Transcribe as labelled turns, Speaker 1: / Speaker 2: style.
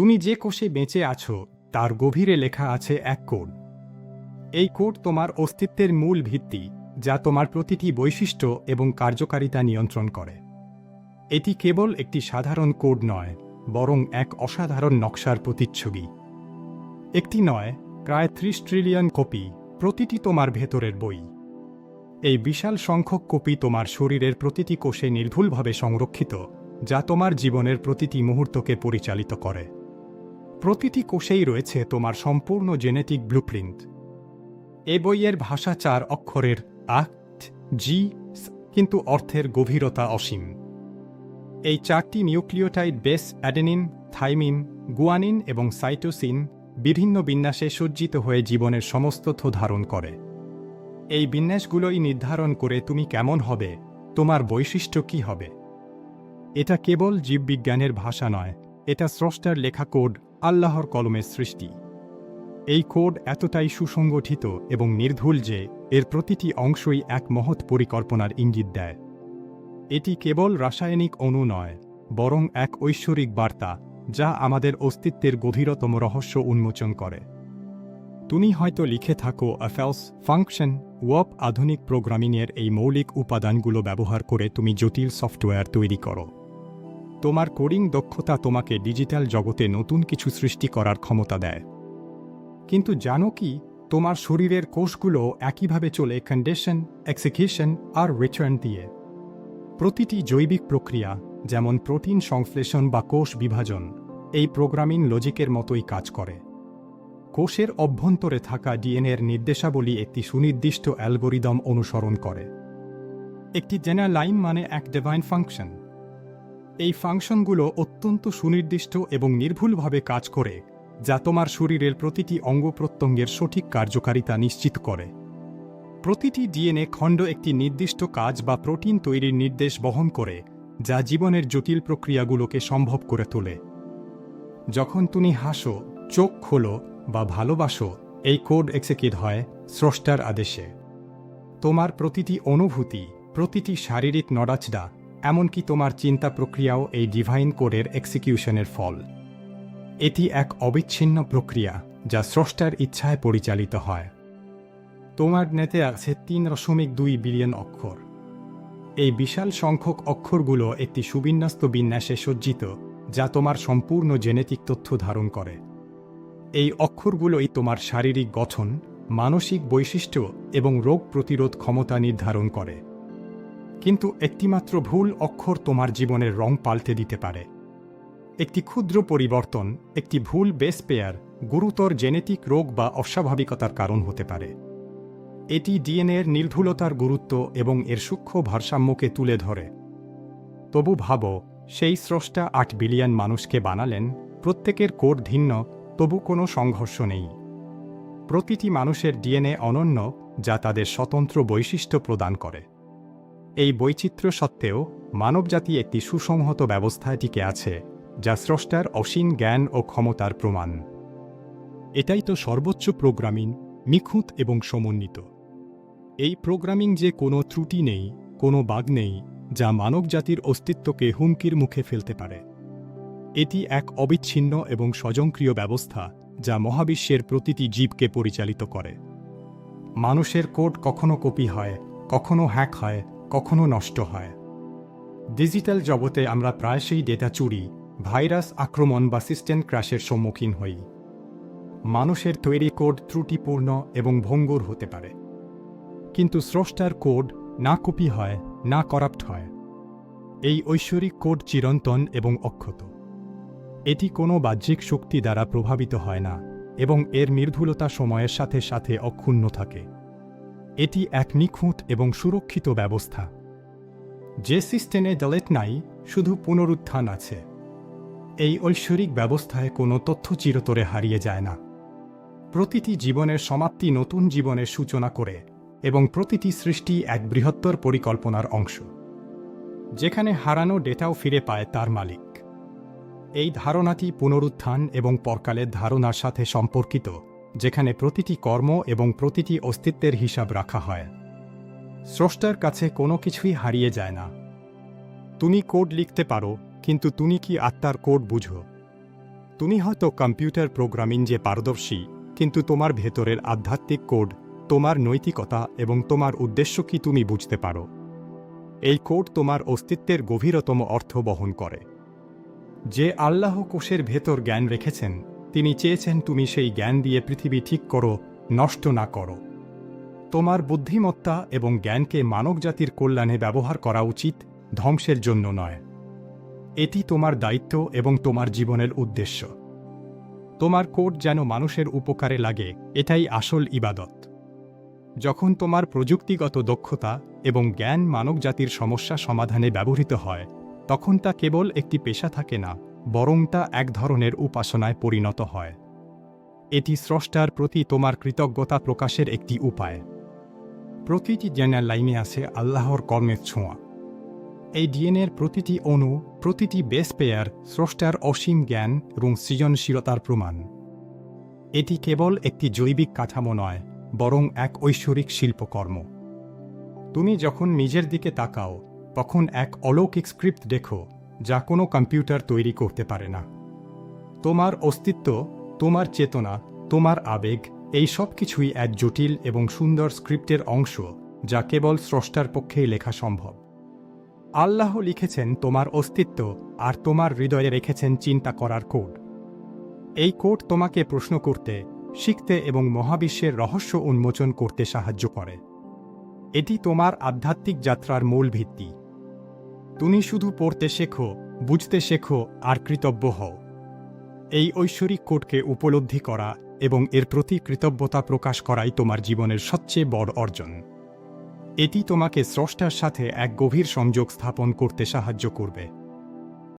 Speaker 1: তুমি যে কোষে বেঁচে আছো তার গভীরে লেখা আছে এক কোড। এই কোড তোমার অস্তিত্বের মূল ভিত্তি, যা তোমার প্রতিটি বৈশিষ্ট্য এবং কার্যকারিতা নিয়ন্ত্রণ করে। এটি কেবল একটি সাধারণ কোড নয়, বরং এক অসাধারণ নকশার প্রতিচ্ছবি। একটি নয়, প্রায় ৩০ ট্রিলিয়ন কপি, প্রতিটি তোমার ভেতরের বই। এই বিশাল সংখ্যক কপি তোমার শরীরের প্রতিটি কোষে নির্ভুলভাবে সংরক্ষিত, যা তোমার জীবনের প্রতিটি মুহূর্তকে পরিচালিত করে। প্রতিটি কোষেই রয়েছে তোমার সম্পূর্ণ জেনেটিক ব্লুপ্রিন্ট। এ বইয়ের ভাষা ৪ অক্ষরের জি, কিন্তু অর্থের গভীরতা অসীম। এই ৪টি nucleotide base adenine, thymine, guanine এবং সাইটোসিন বিভিন্ন বিন্যাসে সজ্জিত হয়ে জীবনের সমস্ত তথ্য ধারণ করে। এই বিন্যাসগুলোই নির্ধারণ করে তুমি কেমন হবে, তোমার বৈশিষ্ট্য কী হবে। এটা কেবল জীববিজ্ঞানের ভাষা নয়, এটা স্রষ্টার লেখা কোড, আল্লাহর কলমের সৃষ্টি। এই কোড এতটাই সুসংগঠিত এবং নির্ভুল যে এর প্রতিটি অংশই এক মহৎ পরিকল্পনার ইঙ্গিত দেয়। এটি কেবল রাসায়নিক অণু নয়, বরং এক ঐশ্বরিক বার্তা, যা আমাদের অস্তিত্বের গভীরতম রহস্য উন্মোচন করে। তুমি হয়তো লিখে থাকো আফেলস ফাংশন ওয়াপ। আধুনিক প্রোগ্রামিংয়ের এই মৌলিক উপাদানগুলো ব্যবহার করে তুমি জটিল সফটওয়্যার তৈরি করো। তোমার কোডিং দক্ষতা তোমাকে ডিজিটাল জগতে নতুন কিছু সৃষ্টি করার ক্ষমতা দেয়। কিন্তু জানো কি, তোমার শরীরের কোষগুলো একইভাবে চলে কন্ডিশন, এক্সিকিউশন আর রিটার্ন দিয়ে। প্রতিটি জৈবিক প্রক্রিয়া, যেমন প্রোটিন সংশ্লেষণ বা কোষ বিভাজন, এই প্রোগ্রামিং লজিকের মতোই কাজ করে। কোষের অভ্যন্তরে থাকা ডিএনএর নির্দেশাবলী একটি সুনির্দিষ্ট অ্যালগোরিদম অনুসরণ করে। একটি জেনার লাইন মানে এক ডিভাইন ফাংশন। এই ফাংশনগুলো অত্যন্ত সুনির্দিষ্ট এবং নির্ভুলভাবে কাজ করে, যা তোমার শরীরের প্রতিটি অঙ্গ প্রত্যঙ্গের সঠিক কার্যকারিতা নিশ্চিত করে। প্রতিটি ডিএনএ খণ্ড একটি নির্দিষ্ট কাজ বা প্রোটিন তৈরির নির্দেশ বহন করে, যা জীবনের জটিল প্রক্রিয়াগুলোকে সম্ভব করে তোলে। যখন তুমি হাসো, চোখ খোলো বা ভালোবাসো, এই কোড এক্সিকিউট হয় স্রষ্টার আদেশে। তোমার প্রতিটি অনুভূতি, প্রতিটি শারীরিক নড়াচড়া, এমনকি তোমার চিন্তা প্রক্রিয়াও এই ডিভাইন কোডের এক্সিকিউশনের ফল। এটি এক অবিচ্ছিন্ন প্রক্রিয়া, যা স্রষ্টার ইচ্ছায় পরিচালিত হয়। তোমার নেতে আছে ৩.২ বিলিয়ন অক্ষর। এই বিশাল সংখ্যক অক্ষরগুলো একটি সুবিন্যস্ত বিন্যাসে সজ্জিত, যা তোমার সম্পূর্ণ জেনেটিক তথ্য ধারণ করে। এই অক্ষরগুলোই তোমার শারীরিক গঠন, মানসিক বৈশিষ্ট্য এবং রোগ প্রতিরোধ ক্ষমতা নির্ধারণ করে। কিন্তু একটিমাত্র ভুল অক্ষর তোমার জীবনের রং পাল্টে দিতে পারে। একটি ক্ষুদ্র পরিবর্তন, একটি ভুল বেস পেয়ার, গুরুতর জেনেটিক রোগ বা অস্বাভাবিকতার কারণ হতে পারে। এটি ডিএনএর নির্ভুলতার গুরুত্ব এবং এর সূক্ষ্ম ভারসাম্যকে তুলে ধরে। তবু ভাবো, সেই স্রষ্টা ৮ বিলিয়ন মানুষকে বানালেন, প্রত্যেকের কোড ভিন্ন, তবু কোনো সংঘর্ষ নেই। প্রতিটি মানুষের ডিএনএ অনন্য, যা তাদের স্বতন্ত্র বৈশিষ্ট্য প্রদান করে। এই বৈচিত্র্য সত্ত্বেও মানবজাতি একটি সুসংহত ব্যবস্থায় টিকে আছে, যা স্রষ্টার অসীম জ্ঞান ও ক্ষমতার প্রমাণ। এটাই তো সর্বোচ্চ প্রোগ্রামিং, নিখুঁত এবং সমন্বিত। এই প্রোগ্রামিং যে কোনো ত্রুটি নেই, কোনো বাগ নেই, যা মানবজাতির অস্তিত্বকে হুমকির মুখে ফেলতে পারে। এটি এক অবিচ্ছিন্ন এবং স্বয়ংক্রিয় ব্যবস্থা, যা মহাবিশ্বের প্রতিটি জীবকে পরিচালিত করে। মানুষের কোড কখনো কপি হয়, কখনো হ্যাক হয়, কখনো নষ্ট হয়। ডিজিটাল জগতে আমরা প্রায়শই ডেটা চুরি, ভাইরাস আক্রমণ বা সিস্টেম ক্র্যাশের সম্মুখীন হই। মানুষের তৈরি কোড ত্রুটিপূর্ণ এবং ভঙ্গুর হতে পারে। কিন্তু স্রষ্টার কোড না কপি হয়, না করাপ্ট হয়। এই ঐশ্বরিক কোড চিরন্তন এবং অক্ষত। এটি কোনো বাহ্যিক শক্তি দ্বারা প্রভাবিত হয় না, এবং এর নির্ভুলতা সময়ের সাথে সাথে অক্ষুণ্ণ থাকে। এটি এক নিখুঁত এবং সুরক্ষিত ব্যবস্থা। যে সিস্টেমে ডিলিট নাই, শুধু পুনরুত্থান আছে। এই ঐশ্বরিক ব্যবস্থায় কোনো তথ্য চিরতরে হারিয়ে যায় না। প্রতিটি জীবনের সমাপ্তি নতুন জীবনের সূচনা করে, এবং প্রতিটি সৃষ্টি এক বৃহত্তর পরিকল্পনার অংশ, যেখানে হারানো ডেটাও ফিরে পায় তার মালিক। এই ধারণাটি পুনরুত্থান এবং পরকালের ধারণার সাথে সম্পর্কিত, যেখানে প্রতিটি কর্ম এবং প্রতিটি অস্তিত্বের হিসাব রাখা হয়। স্রষ্টার কাছে কোনো কিছুই হারিয়ে যায় না। তুমি কোড লিখতে পারো, কিন্তু তুমি কি আত্মার কোড বুঝো? তুমি হয়তো কম্পিউটার প্রোগ্রামিং যে পারদর্শী, কিন্তু তোমার ভেতরের আধ্যাত্মিক কোড, তোমার নৈতিকতা এবং তোমার উদ্দেশ্য কি তুমি বুঝতে পারো? এই কোড তোমার অস্তিত্বের গভীরতম অর্থ বহন করে। যে আল্লাহ কোষের ভেতর জ্ঞান রেখেছেন, তিনি চেয়েছেন তুমি সেই জ্ঞান দিয়ে পৃথিবী ঠিক করো, নষ্ট না করো। তোমার বুদ্ধিমত্তা এবং জ্ঞানকে মানবজাতির কল্যাণে ব্যবহার করা উচিত, ধ্বংসের জন্য নয়। এটি তোমার দায়িত্ব এবং তোমার জীবনের উদ্দেশ্য। তোমার কোড যেন মানুষের উপকারে লাগে, এটাই আসল ইবাদত। যখন তোমার প্রযুক্তিগত দক্ষতা এবং জ্ঞান মানবজাতির সমস্যা সমাধানে ব্যবহৃত হয়, তখন তা কেবল একটি পেশা থাকে না, বরং তা এক ধরনের উপাসনায় পরিণত হয়। এটি স্রষ্টার প্রতি তোমার কৃতজ্ঞতা প্রকাশের একটি উপায়। প্রতিটি জেনার লাইনে আছে আল্লাহর কর্মের ছোঁয়া। এই ডিএনএর প্রতিটি অণু, প্রতিটি বেস পেয়ার স্রষ্টার অসীম জ্ঞান এবং সৃজনশীলতার প্রমাণ। এটি কেবল একটি জৈবিক কাঠামো নয়, বরং এক ঐশ্বরিক শিল্পকর্ম। তুমি যখন নিজের দিকে তাকাও, তখন এক অলৌকিক স্ক্রিপ্ট দেখো, যা কোনো কম্পিউটার তৈরি করতে পারে না। তোমার অস্তিত্ব, তোমার চেতনা, তোমার আবেগ, এই সব কিছুই এক জটিল এবং সুন্দর স্ক্রিপ্টের অংশ, যা কেবল স্রষ্টার পক্ষেই লেখা সম্ভব। আল্লাহ লিখেছেন তোমার অস্তিত্ব, আর তোমার হৃদয়ে রেখেছেন চিন্তা করার কোড। এই কোড তোমাকে প্রশ্ন করতে, শিখতে এবং মহাবিশ্বের রহস্য উন্মোচন করতে সাহায্য করে। এটি তোমার আধ্যাত্মিক যাত্রার মূল ভিত্তি। তুমি শুধু পড়তে শেখো, বুঝতে শেখো আর কৃতজ্ঞ হও। এই ঐশ্বরিক কোডকে উপলব্ধি করা এবং এর প্রতি কৃতজ্ঞতা প্রকাশ করাই তোমার জীবনের সবচেয়ে বড় অর্জন। এটি তোমাকে স্রষ্টার সাথে এক গভীর সংযোগ স্থাপন করতে সাহায্য করবে।